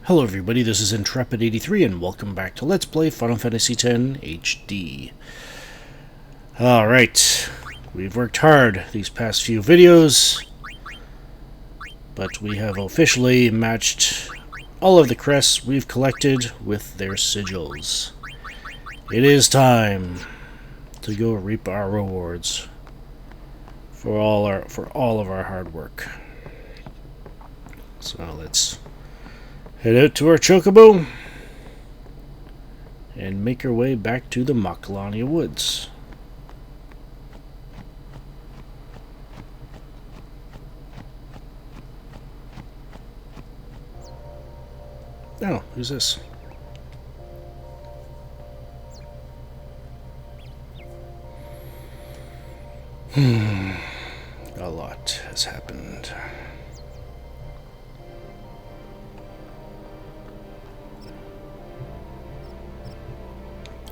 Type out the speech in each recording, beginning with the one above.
Hello everybody, this is Intrepid83 and welcome back to Let's Play Final Fantasy X HD. Alright, we've worked hard these past few videos, but we have officially matched all of the crests we've collected with their sigils. It is time to go reap our rewards for all of our hard work. So let's head out to our Chocobo and make our way back to the Macalania Woods. Oh, who's this? A lot has happened.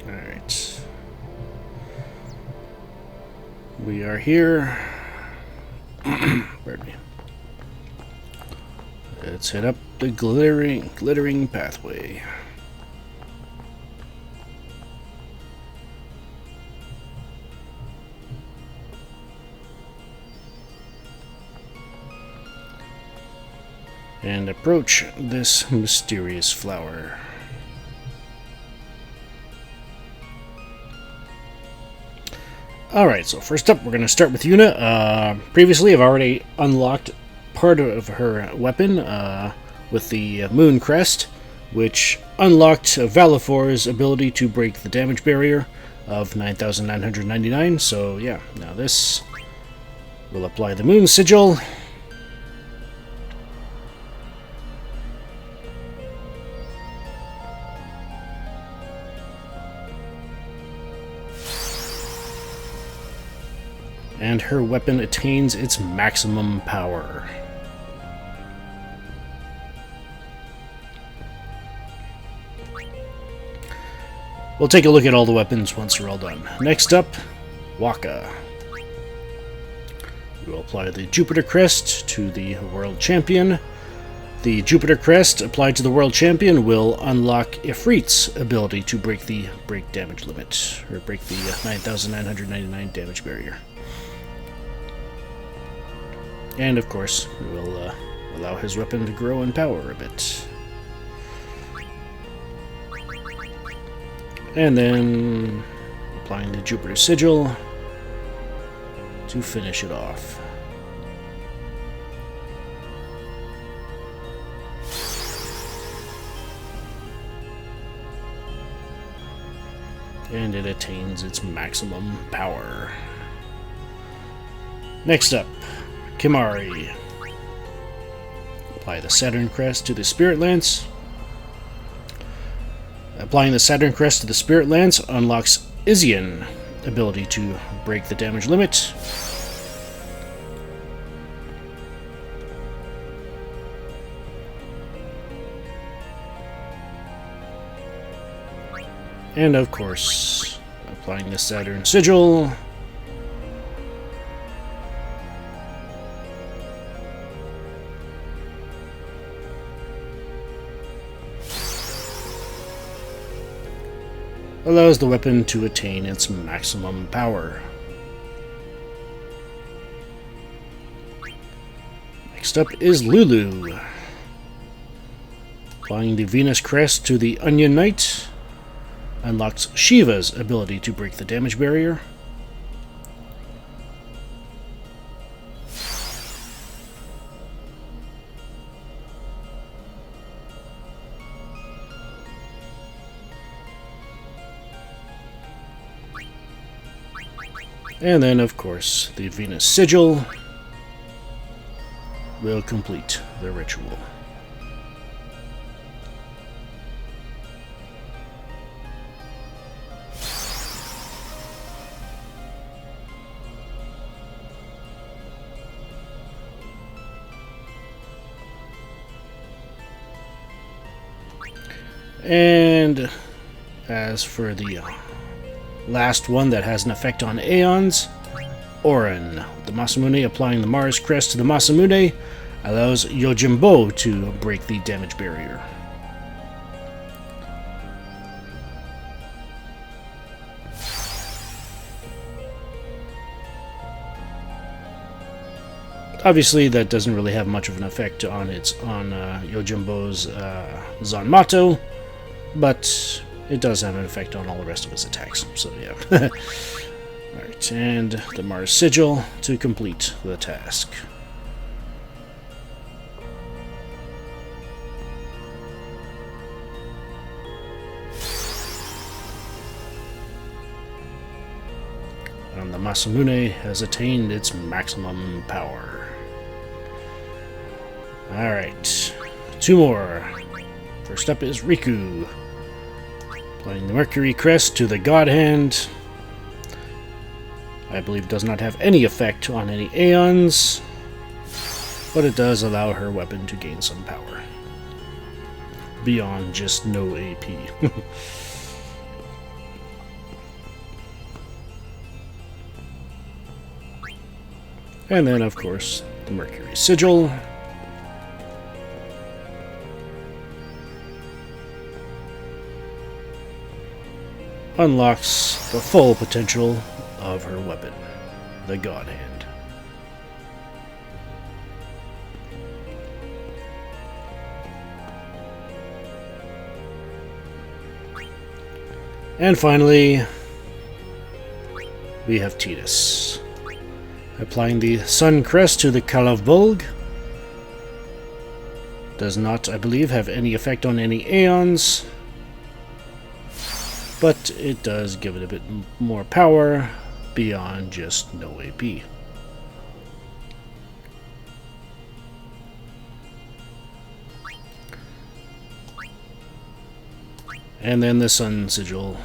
Alright. We are here. Pardon me. Let's head up the glittering pathway. And approach this mysterious flower. Alright, so first up we're going to start with Yuna. Previously I've already unlocked part of her weapon with the Moon Crest, which unlocked Valifor's ability to break the damage barrier of 9,999. So yeah, now this will apply the Moon Sigil. And her weapon attains its maximum power. We'll take a look at all the weapons once we're all done. Next up, Wakka. We'll apply the Jupiter Crest to the World Champion. The Jupiter Crest applied to the World Champion will unlock Ifrit's ability to break the damage limit, or break the 9,999 damage barrier. And of course, we will allow his weapon to grow in power a bit. And then applying the Jupiter Sigil to finish it off. And it attains its maximum power. Next up, Kimahri. Apply the Saturn Crest to the Spirit Lance. Applying the Saturn Crest to the Spirit Lance unlocks Izian ability to break the damage limit. And of course, applying the Saturn Sigil allows the weapon to attain its maximum power. Next up is Lulu. Applying the Venus Crest to the Onion Knight unlocks Shiva's ability to break the damage barrier. And then, of course, the Venus Sigil will complete the ritual. And as for the last one that has an effect on Aeons, Auron. The Masamune applying the Mars Crest to the Masamune allows Yojimbo to break the damage barrier. Obviously, that doesn't really have much of an effect on Yojimbo's Zanmato, but it does have an effect on all the rest of his attacks. So yeah. Alright, and the Mars Sigil to complete the task. And the Masamune has attained its maximum power. Alright, 2 more. First up is Riku. Applying the Mercury Crest to the God Hand. I believe does not have any effect on any Aeons, but it does allow her weapon to gain some power. Beyond just no AP. And then, of course, the Mercury Sigil. Unlocks the full potential of her weapon, the God Hand. And finally, we have Tidus. Applying the Sun Crest to the Kalavbulg. Does not, I believe, have any effect on any Aeons, but it does give it a bit more power beyond just no AP. And then the Sun Sigil.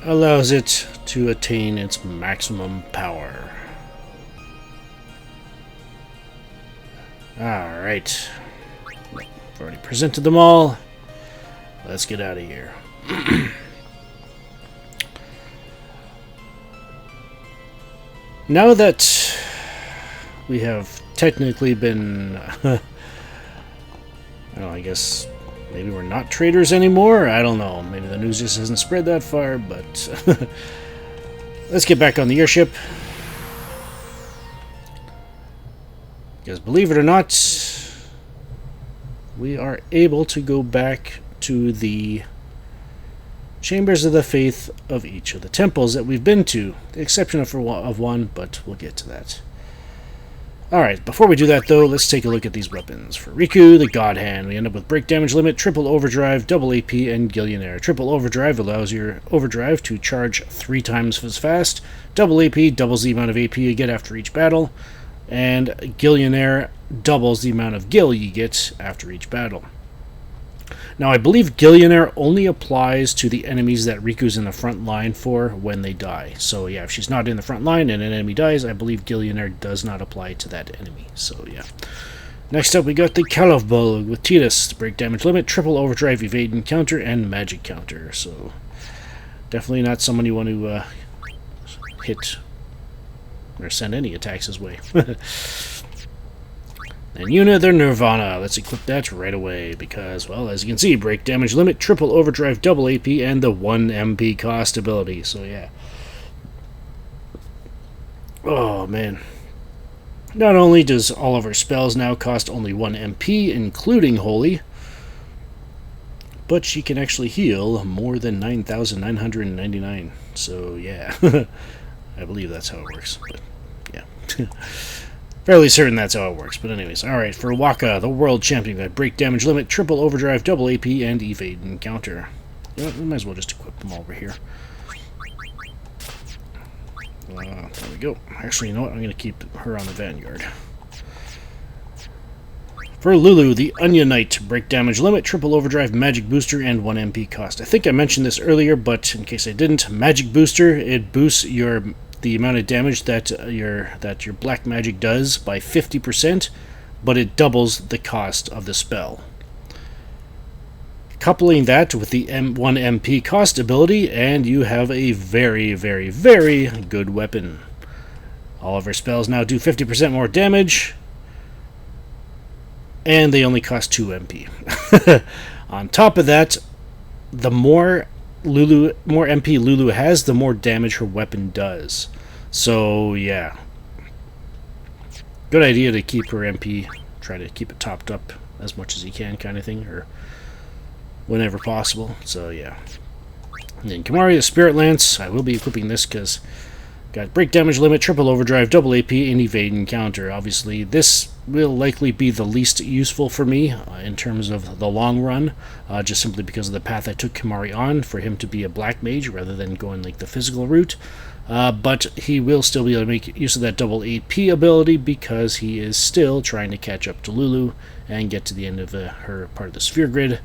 Allows it to attain its maximum power. Alright. I've already presented them all. Let's get out of here. Now that we have technically been... well, I guess maybe we're not traders anymore? I don't know. Maybe the news just hasn't spread that far, but... let's get back on the airship. Because believe it or not, we are able to go back to the Chambers of the Faith of each of the temples that we've been to. The exception of one, but we'll get to that. Alright, before we do that though, let's take a look at these weapons. For Riku, the God Hand, we end up with Break Damage Limit, Triple Overdrive, Double AP, and Gillionaire. Triple Overdrive allows your Overdrive to charge 3 times as fast. Double AP doubles the amount of AP you get after each battle. And Gillionaire doubles the amount of Gil you get after each battle. Now, I believe Gillionaire only applies to the enemies that Riku's in the front line for when they die. So, yeah, if she's not in the front line and an enemy dies, I believe Gillionaire does not apply to that enemy. So, yeah. Next up, we got the Kalavbulg with Tidus. Break Damage Limit, Triple Overdrive, Evade and Counter, and Magic Counter. So, definitely not someone you want to hit or send any attacks his way. And Yuna, their Nirvana. Let's equip that right away because, well, as you can see, Break Damage Limit, Triple Overdrive, Double AP, and the 1 MP cost ability. So, yeah. Oh, man. Not only does all of her spells now cost only 1 MP, including Holy, but she can actually heal more than 9,999. So, yeah. I believe that's how it works, but, yeah. Fairly certain that's how it works, but anyways. Alright, for Waka, the World Champion, we got Break Damage Limit, Triple Overdrive, Double AP, and Evade and Counter. You know, we might as well just equip them over here. There we go. Actually, you know what? I'm going to keep her on the Vanguard. For Lulu, the Onion Knight, Break Damage Limit, Triple Overdrive, Magic Booster, and 1 MP cost. I think I mentioned this earlier, but in case I didn't, Magic Booster, it boosts the amount of damage that your black magic does by 50%, but it doubles the cost of the spell. Coupling that with the 1 MP cost ability, and you have a very, very, very good weapon. All of our spells now do 50% more damage, and they only cost 2 MP. On top of that, the more MP Lulu has, the more damage her weapon does. So yeah, good idea to keep her MP. Try to keep it topped up as much as you can, kind of thing, or whenever possible. So yeah. And then Kimahri, the Spirit Lance. I will be equipping this because got break damage limit, triple overdrive, double AP, and evade and counter. Obviously, this will likely be the least useful for me in terms of the long run, just simply because of the path I took Kimahri on for him to be a black mage rather than going like the physical route. But he will still be able to make use of that double AP ability because he is still trying to catch up to Lulu and get to the end of her part of the sphere grid.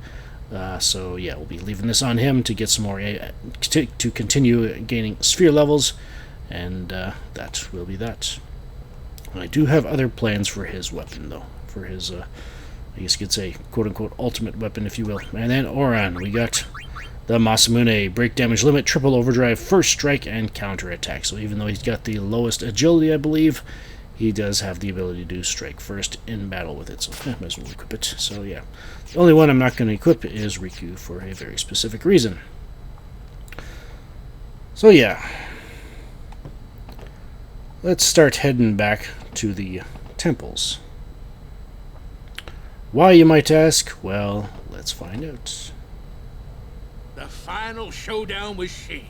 So yeah, we'll be leaving this on him to get some more to continue gaining sphere levels. And that will be that. I do have other plans for his weapon, though. For his, I guess you could say, quote-unquote, ultimate weapon, if you will. And then Auron, we got the Masamune. Break damage limit, triple overdrive, first strike, and counter attack. So even though he's got the lowest agility, I believe, he does have the ability to strike first in battle with it. So might as well equip it. So yeah. The only one I'm not going to equip is Riku for a very specific reason. So yeah. Let's start heading back to the temples. Why, you might ask? Well, let's find out. The final showdown with Sheen.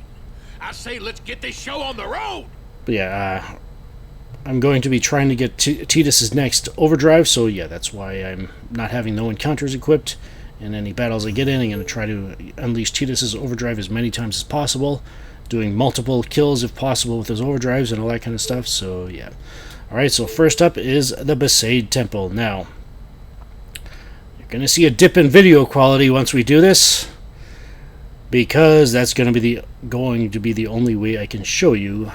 I say let's get this show on the road! But yeah, I'm going to be trying to get Tidus's next overdrive, so yeah, that's why I'm not having no encounters equipped. In any battles I get in, I'm going to try to unleash Tidus's overdrive as many times as possible. Doing multiple kills if possible with those overdrives and all that kind of stuff, so yeah. Alright, so first up is the Besaid Temple. Now, you're going to see a dip in video quality once we do this, because that's going to be the only way I can show you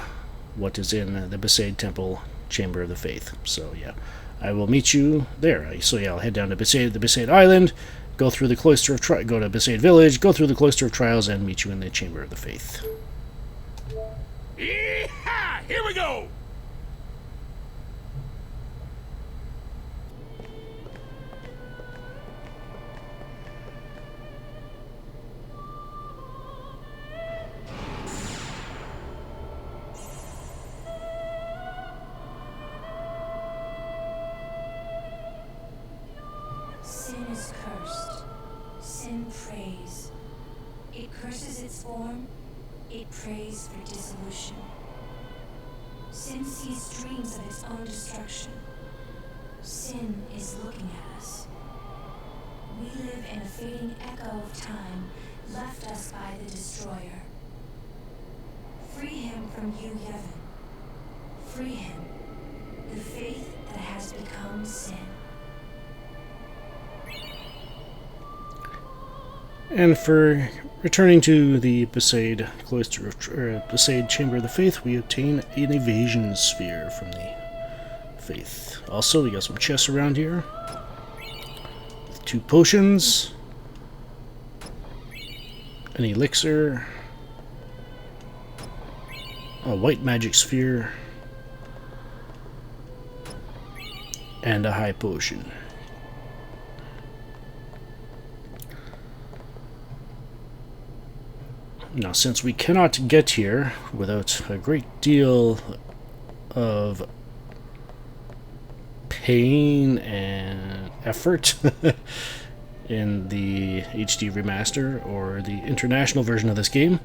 what is in the Besaid Temple Chamber of the Faith. So yeah, I will meet you there. So yeah, I'll head down to the Besaid Island, go through the Cloister of go to Besaid Village, go through the Cloister of Trials, and meet you in the Chamber of the Faith. Yeehaw! Here we go! Sin is cursed. Sin prays. It curses its form. It prays for dissolution. Sin sees dreams of its own destruction. Sin is looking at us. We live in a fading echo of time left us by the Destroyer. Free him from you, Yevon. Free him. The faith that has become sin. And for returning to the Besaid Cloister of Besaid Chamber of the Faith, we obtain an evasion sphere from the Faith. Also, we got some chests around here with 2 potions, an elixir, a white magic sphere, and a high potion. Now, since we cannot get here without a great deal of pain and effort in the HD remaster or the international version of this game,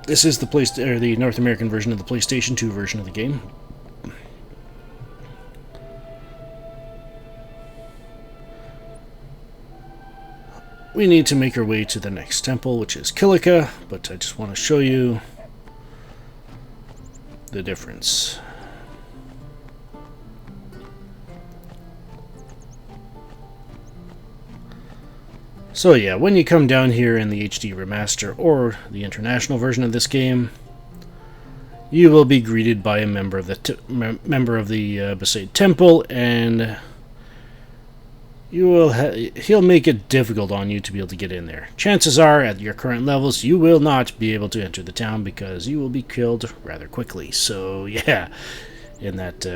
this is the North American version of the PlayStation 2 version of the game. We need to make our way to the next temple, which is Kilika, but I just want to show you the difference. So yeah, when you come down here in the HD remaster or the international version of this game, you will be greeted by a member of the Besaid Temple, and he'll make it difficult on you to be able to get in there. Chances are, at your current levels, you will not be able to enter the town because you will be killed rather quickly. So yeah, in that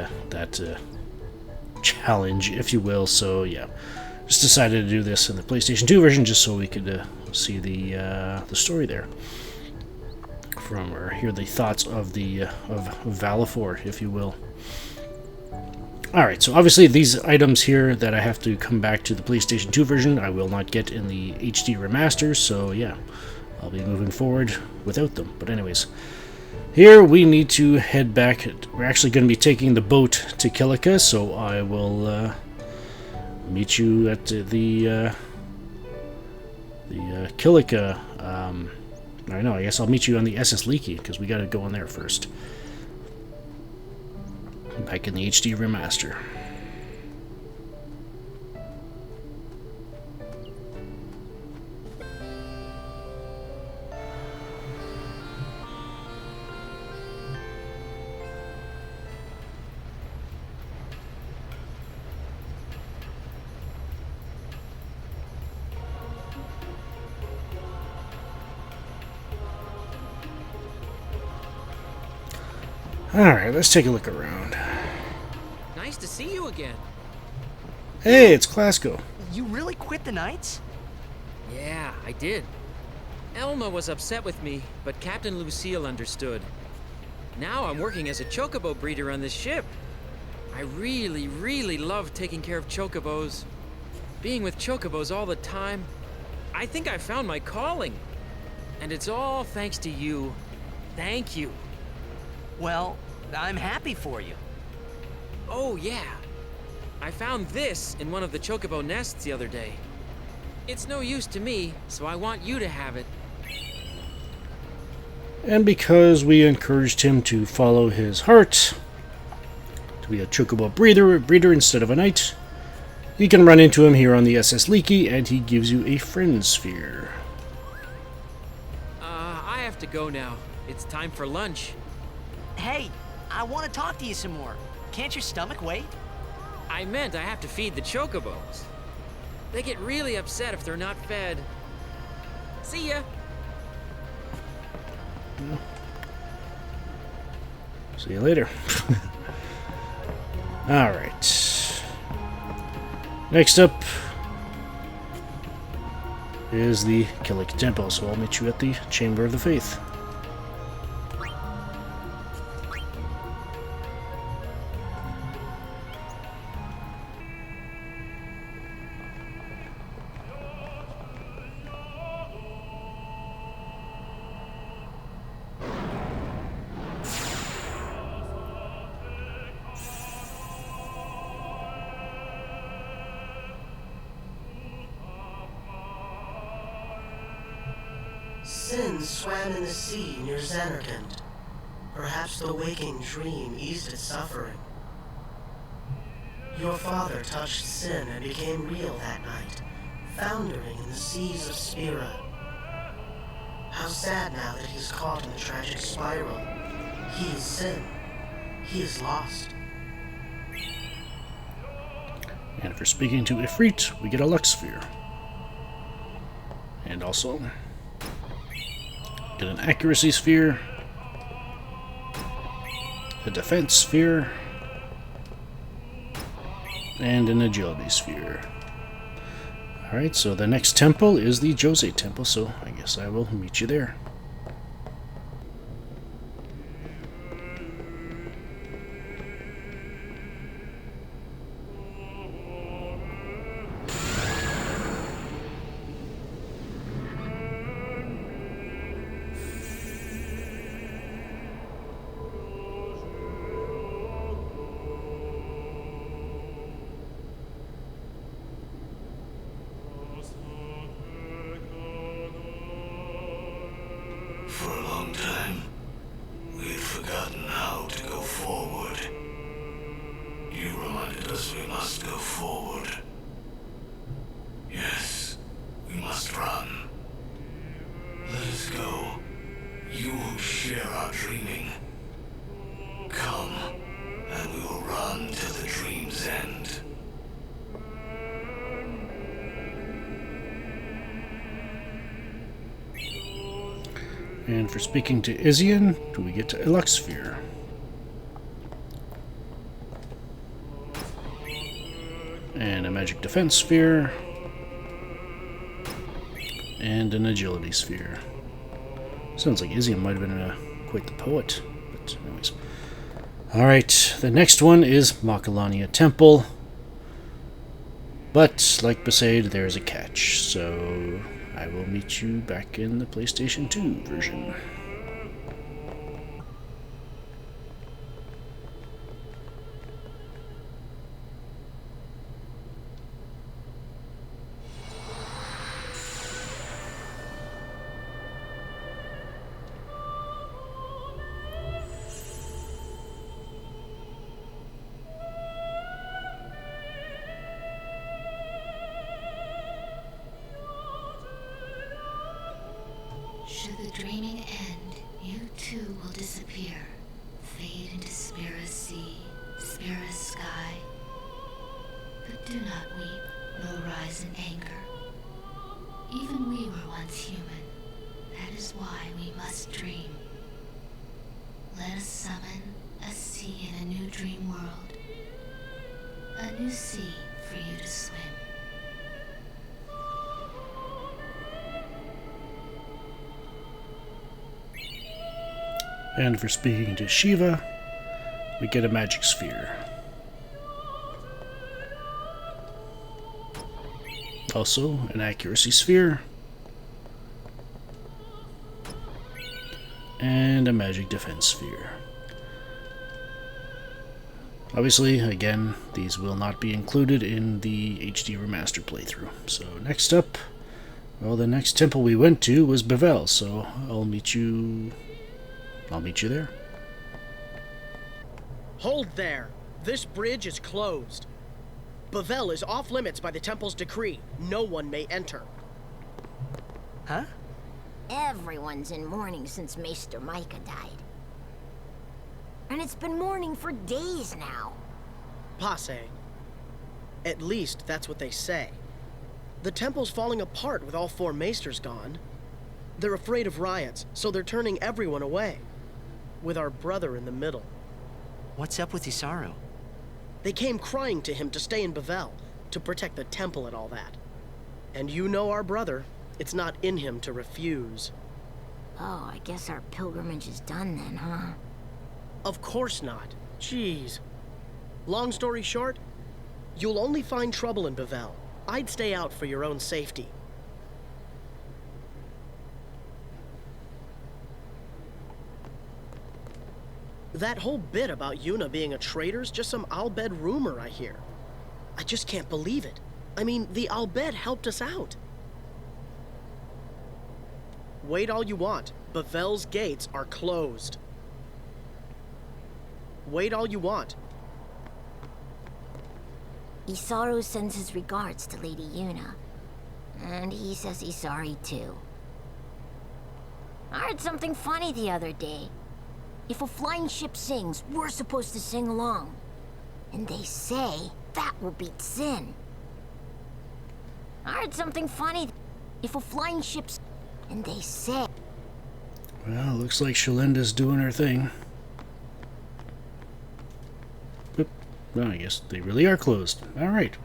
challenge, if you will. So yeah, just decided to do this in the PlayStation 2 version just so we could see the story there, or hear the thoughts of Vallifort, if you will. Alright, so obviously these items here that I have to come back to the PlayStation 2 version, I will not get in the HD remaster, so yeah, I'll be moving forward without them. But anyways, here we need to head back. We're actually going to be taking the boat to Kilika, so I will meet you at the Kilika. I don't know, I guess I'll meet you on the SS Leaky, because we got to go in there first. Back in the HD remaster. Alright, let's take a look around. Nice to see you again. Hey, it's Clasko. You really quit the Knights? Yeah, I did. Elma was upset with me, but Captain Lucille understood. Now I'm working as a chocobo breeder on this ship. I really, really love taking care of chocobos. Being with chocobos all the time, I think I found my calling. And it's all thanks to you. Thank you. Well, I'm happy for you. Oh, yeah. I found this in one of the chocobo nests the other day. It's no use to me, so I want you to have it. And because we encouraged him to follow his heart, to be a chocobo breeder instead of a knight, you can run into him here on the SS Leaky, and he gives you a friend sphere. I have to go now. It's time for lunch. Hey, I want to talk to you some more. Can't your stomach wait? I meant I have to feed the chocobos. They get really upset if they're not fed. See ya! See you later. Alright. Next up is the Kilika Temple, so I'll meet you at the Chamber of the Faith. Sin swam in the sea near Xanarkand. Perhaps the waking dream eased its suffering. Your father touched Sin and became real that night, foundering in the seas of Spira. How sad now that he's caught in the tragic spiral. He is Sin. He is lost. And for speaking to Ifrit, we get a Lux Sphere. And also get an Accuracy Sphere, a Defense Sphere, and an Agility Sphere. Alright, so the next temple is the Jose Temple, so I guess I will meet you there. For a long time, we had forgotten how to go forward. You reminded us we must go forward. Yes, we must run. Let us go. You who share our dreaming. Come, and we will run till the dream's end. And for speaking to Izian, do we get to Eluxsphere? and a magic defense sphere, and an agility sphere. Sounds like Izium might have been quite the poet, but anyways. Alright, the next one is Macalania Temple, but like Besaid, there's a catch, so I will meet you back in the PlayStation 2 version. Should the dreaming end, you too will disappear, fade into Spira's sea, Spira's sky. But do not weep, nor rise in anger. Even we were once human. That is why we must dream. Let us summon a sea in a new dream world. A new sea for you to swim. And for speaking to Shiva, we get a magic sphere. Also, an accuracy sphere. And a magic defense sphere. Obviously, again, these will not be included in the HD remaster playthrough. So next up, well, the next temple we went to was Bevelle, so I'll meet you there. Hold there! This bridge is closed. Bevelle is off limits by the temple's decree. No one may enter. Huh? Everyone's in mourning since Maester Micah died. And it's been mourning for days now. Passe. At least that's what they say. The temple's falling apart with all 4 maesters gone. They're afraid of riots, so they're turning everyone away. With our brother in the middle. What's up with Isaru? They came crying to him to stay in Bevelle, to protect the temple and all that. And you know our brother. It's not in him to refuse. Oh, I guess our pilgrimage is done then, huh? Of course not. Jeez. Long story short, you'll only find trouble in Bevelle. I'd stay out for your own safety. That whole bit about Yuna being a traitor's just some Al Bhed rumor I hear. I just can't believe it. I mean, the Al Bhed helped us out. Wait all you want. Bevelle's gates are closed. Wait all you want. Isaru sends his regards to Lady Yuna. And he says he's sorry too. I heard something funny the other day. If a flying ship sings, we're supposed to sing along. And they say that will beat sin. I heard something funny. If a flying ship... And they say... Well, looks like Shalinda's doing her thing. Oop. Well, I guess they really are closed. Alright.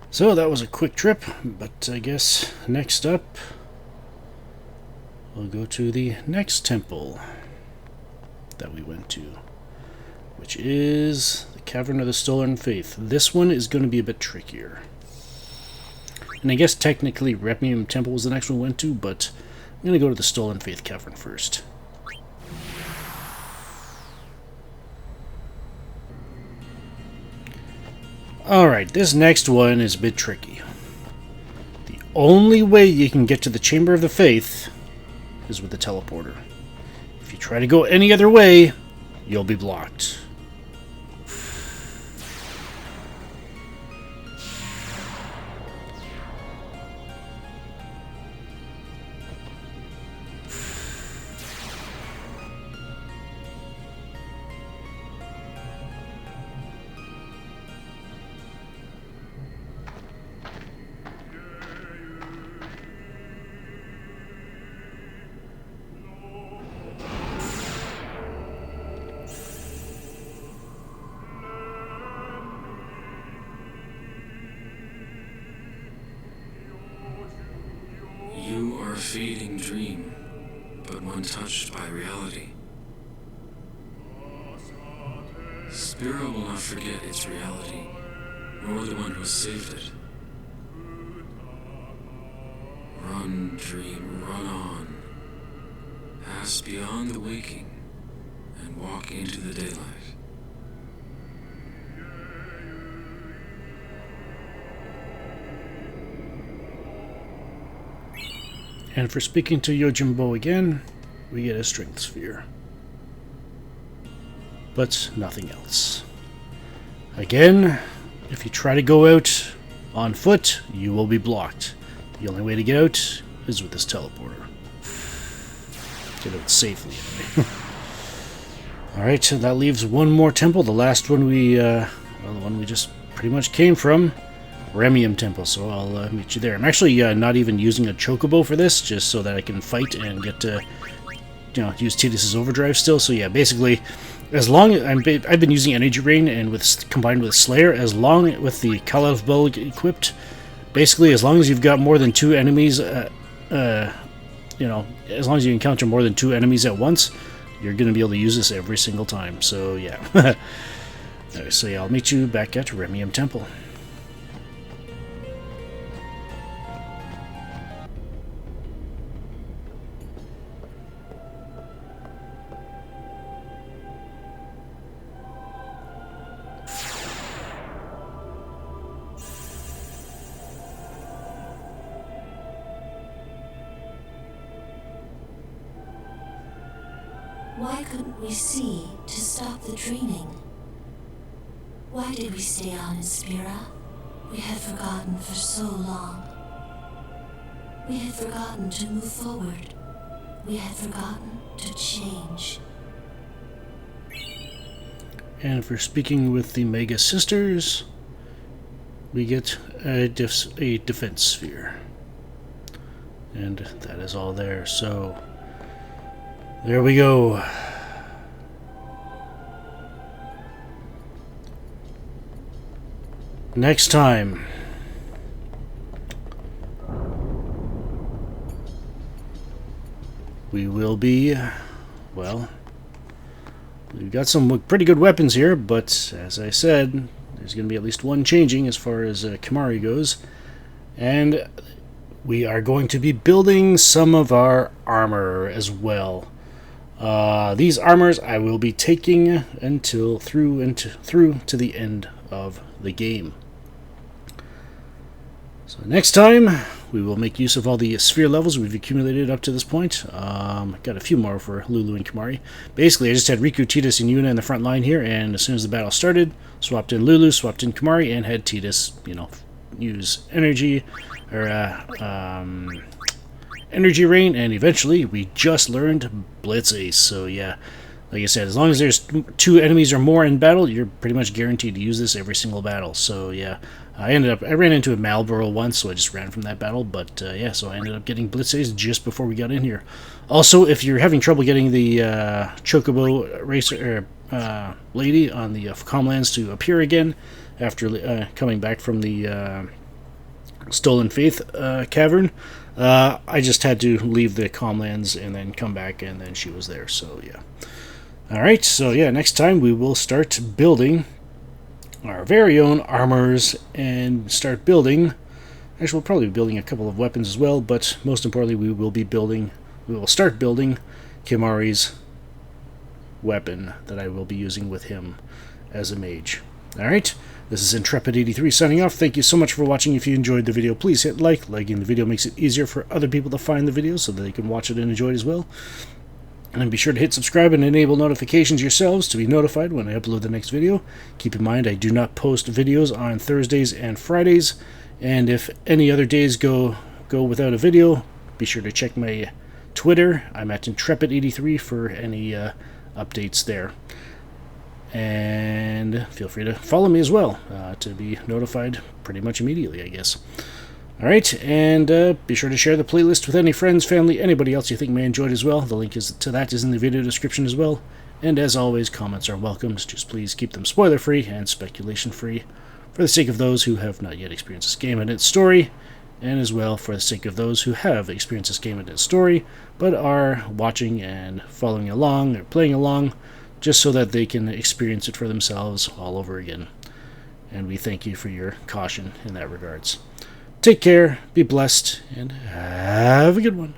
So that was a quick trip, but I guess next up we'll go to the next temple that we went to, which is the Cavern of the Stolen Faith. This one is going to be a bit trickier. And I guess technically Repnium Temple was the next one we went to, but I'm going to go to the Stolen Faith Cavern first. Alright, this next one is a bit tricky. The only way you can get to the Chamber of the Faith is with the teleporter. If you try to go any other way, you'll be blocked. dream, but one touched by reality. Spira will not forget its reality, nor the one who saved it. Run, dream, run on. Pass beyond the waking, and walk into the daylight. And for speaking to Yojimbo again, we get a strength sphere. But nothing else. Again, if you try to go out on foot, you will be blocked. The only way to get out is with this teleporter. Get out safely, anyway. Alright, so that leaves one more temple, the last one the one we just pretty much came from. Remium Temple, so I'll meet you there. I'm actually not even using a chocobo for this, just so that I can fight and get to, use Tidus's overdrive still. So yeah, basically, as long as I've been using Energy Rain and combined with Slayer, as long with the Kalav Bow equipped, basically as long as you've got more than 2 enemies, as long as you encounter more than 2 enemies at once, you're going to be able to use this every single time. So yeah, Alright, so yeah, I'll meet you back at Remium Temple. Why couldn't we see to stop the dreaming? Why did we stay on in Spira? We had forgotten for so long. We had forgotten to move forward. We had forgotten to change. And for speaking with the Mega Sisters, we get a defense sphere. And that is all there, so there we go. Next time, we will be, well, we've got some pretty good weapons here, but as I said, there's going to be at least one changing as far as Kimahri goes. And we are going to be building some of our armor as well. These armors I will be taking until through to the end of the game. So next time we will make use of all the sphere levels we've accumulated up to this point. Got a few more for Lulu and Kimahri. Basically, I just had Riku, Tidus, and Yuna in the front line here, and as soon as the battle started, swapped in Lulu, swapped in Kimahri, and had Tidus, use energy or Energy Rain, and eventually we just learned Blitz Ace. So yeah, like I said, as long as there's 2 enemies or more in battle, you're pretty much guaranteed to use this every single battle. So yeah, I ran into a Malboro once, so I just ran from that battle. But yeah, so I ended up getting Blitz Ace just before we got in here. Also, if you're having trouble getting the Chocobo Racer lady on the Comlands to appear again after coming back from the Stolen Faith cavern, I just had to leave the Comlands and then come back, and then she was there. So yeah. Alright, so yeah, next time we will start building our very own armors and start building. Actually, we'll probably be building a couple of weapons as well, but most importantly, we will start building Kimahri's weapon that I will be using with him as a mage. Alright, this is Intrepid83 signing off. Thank you so much for watching. If you enjoyed the video, please hit like. Liking the video makes it easier for other people to find the video so that they can watch it and enjoy it as well. And be sure to hit subscribe and enable notifications yourselves to be notified when I upload the next video. Keep in mind, I do not post videos on Thursdays and Fridays, and if any other days go without a video, be sure to check my Twitter. I'm at Intrepid83 for any updates there. And feel free to follow me as well to be notified pretty much immediately, I guess. Alright, and be sure to share the playlist with any friends, family, anybody else you think may enjoy it as well. The link to that is in the video description as well. And as always, comments are welcome. Just please keep them spoiler-free and speculation-free for the sake of those who have not yet experienced this game and its story. and as well for the sake of those who have experienced this game and its story, but are watching and following along or playing along, just so that they can experience it for themselves all over again. And we thank you for your caution in that regards. Take care, be blessed, and have a good one.